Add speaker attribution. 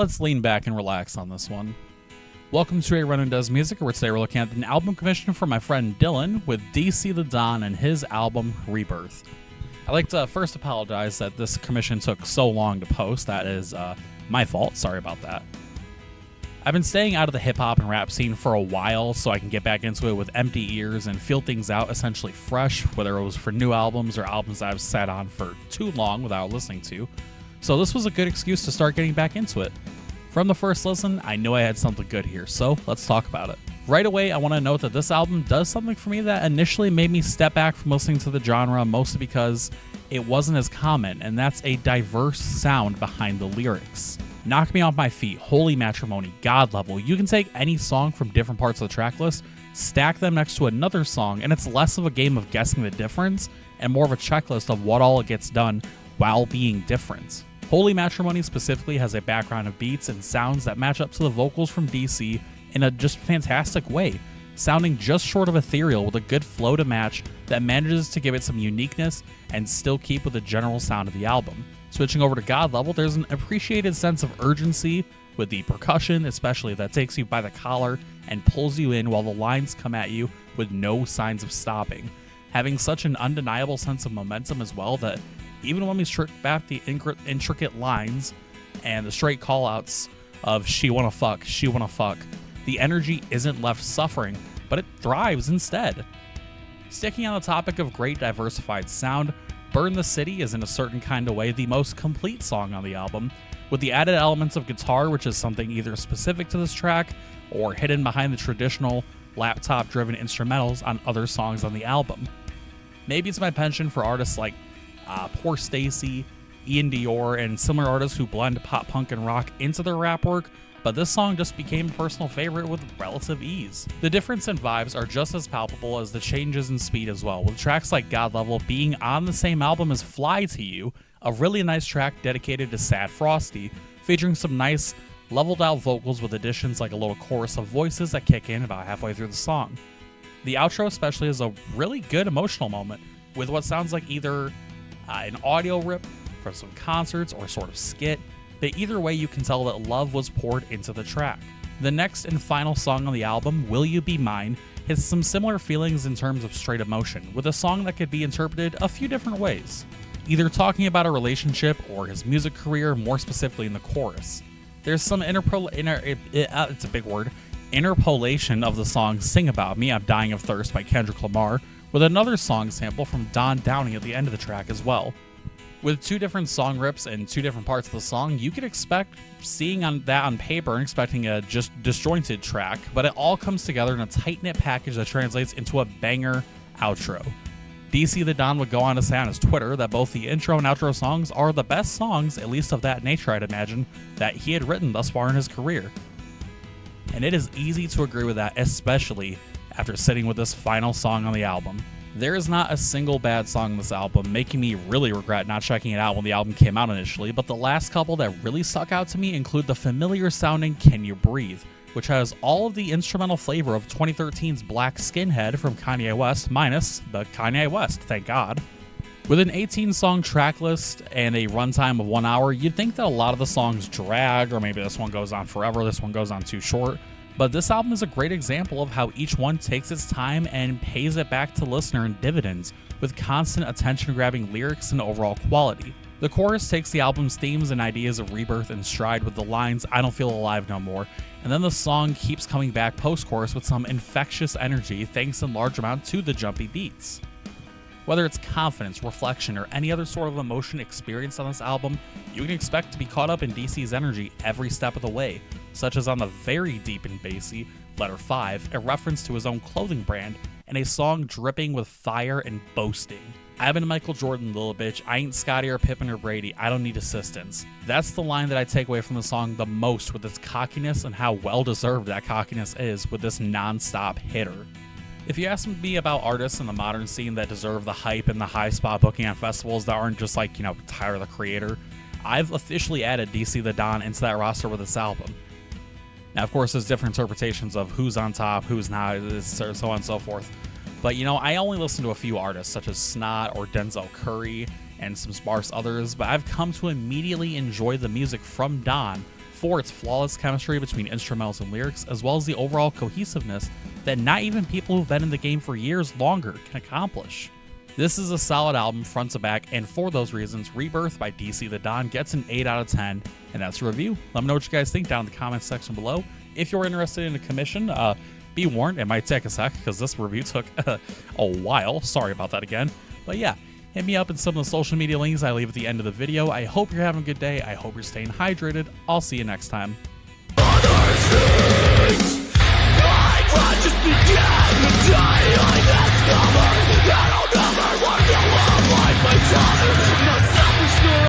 Speaker 1: let's lean back and relax on this one. Welcome to A Run Does Music, where today we're looking at an album commission from my friend Dylan with DC the Don and his album Rebirth. I'd like to first apologize that this commission took so long to post. That is my fault. Sorry about that. I've been staying out of the hip-hop and rap scene for a while so I can get back into it with empty ears and feel things out essentially fresh, whether it was for new albums or albums I've sat on for too long without listening to. So this was a good excuse to start getting back into it. From the first listen, I knew I had something good here, so let's talk about it. Right away, I want to note that this album does something for me that initially made me step back from listening to the genre, mostly because it wasn't as common, and that's a diverse sound behind the lyrics. Knock Me Off My Feet, Holy Matrimony, God Level. You can take any song from different parts of the track list, stack them next to another song, and it's less of a game of guessing the difference and more of a checklist of what all gets done while being different. Holy Matrimony specifically has a background of beats and sounds that match up to the vocals from DC in a just fantastic way, sounding just short of ethereal with a good flow to match that manages to give it some uniqueness and still keep with the general sound of the album. Switching over to God Level, there's an appreciated sense of urgency with the percussion, especially, that takes you by the collar and pulls you in while the lines come at you with no signs of stopping, having such an undeniable sense of momentum as well that even when we strip back the intricate lines and the straight callouts of she wanna fuck, the energy isn't left suffering, but it thrives instead. Sticking on the topic of great diversified sound, Burn the City is in a certain kind of way the most complete song on the album, with the added elements of guitar, which is something either specific to this track or hidden behind the traditional laptop-driven instrumentals on other songs on the album. Maybe it's my penchant for artists like Poor Stacy, Ian Dior, and similar artists who blend pop punk and rock into their rap work, but this song just became a personal favorite with relative ease. The difference in vibes are just as palpable as the changes in speed as well, with tracks like God Level being on the same album as Fly to You, a really nice track dedicated to Sad Frosty, featuring some nice leveled out vocals with additions like a little chorus of voices that kick in about halfway through the song. The outro especially is a really good emotional moment, with what sounds like either an audio rip from some concerts or sort of skit, but either way you can tell that love was poured into the track. The next and final song on the album, Will You Be Mine, has some similar feelings in terms of straight emotion, with a song that could be interpreted a few different ways, either talking about a relationship or his music career, more specifically in the chorus. There's some interpolation of the song Sing About Me, I'm Dying of Thirst by Kendrick Lamar, with another song sample from Don Downey at the end of the track as well. With two different song rips and two different parts of the song, you could expect seeing that on paper and expecting a just disjointed track, but it all comes together in a tight-knit package that translates into a banger outro. DC the Don would go on to say on his Twitter that both the intro and outro songs are the best songs, at least of that nature I'd imagine, that he had written thus far in his career. And it is easy to agree with that, especially after sitting with this final song on the album. There is not a single bad song on this album, making me really regret not checking it out when the album came out initially, but the last couple that really stuck out to me include the familiar sounding Can You Breathe, which has all of the instrumental flavor of 2013's Black Skinhead from Kanye West, minus the Kanye West, thank God. With an 18-song track list and a runtime of 1 hour, you'd think that a lot of the songs drag, or maybe this one goes on forever, this one goes on too short. But this album is a great example of how each one takes its time and pays it back to the listener in dividends, with constant attention-grabbing lyrics and overall quality. The chorus takes the album's themes and ideas of rebirth in stride with the lines, I don't feel alive no more, and then the song keeps coming back post-chorus with some infectious energy thanks in large amount to the jumpy beats. Whether it's confidence, reflection, or any other sort of emotion experienced on this album, you can expect to be caught up in DC's energy every step of the way, such as on the very deep and bassy Letter 5, a reference to his own clothing brand, and a song dripping with fire and boasting. I've been Michael Jordan, little bitch, I ain't Scotty or Pippen or Brady, I don't need assistance. That's the line that I take away from the song the most, with its cockiness and how well-deserved that cockiness is with this non-stop hitter. If you ask me about artists in the modern scene that deserve the hype and the high spot booking on festivals that aren't just like, Tyler the Creator, I've officially added DC the Don into that roster with this album. Now, of course, there's different interpretations of who's on top, who's not, so on and so forth. But, I only listen to a few artists, such as Snot or Denzel Curry, and some sparse others, but I've come to immediately enjoy the music from Don for its flawless chemistry between instrumentals and lyrics, as well as the overall cohesiveness that not even people who've been in the game for years longer can accomplish. This is a solid album front to back, and for those reasons, Rebirth by DC the Don gets an 8 out of 10, and that's a review. Let me know what you guys think down in the comments section below. If you're interested in a commission, be warned, it might take a sec, because this review took a while. Sorry about that again. But yeah, hit me up in some of the social media links I leave at the end of the video. I hope you're having a good day. I hope you're staying hydrated. I'll see you next time.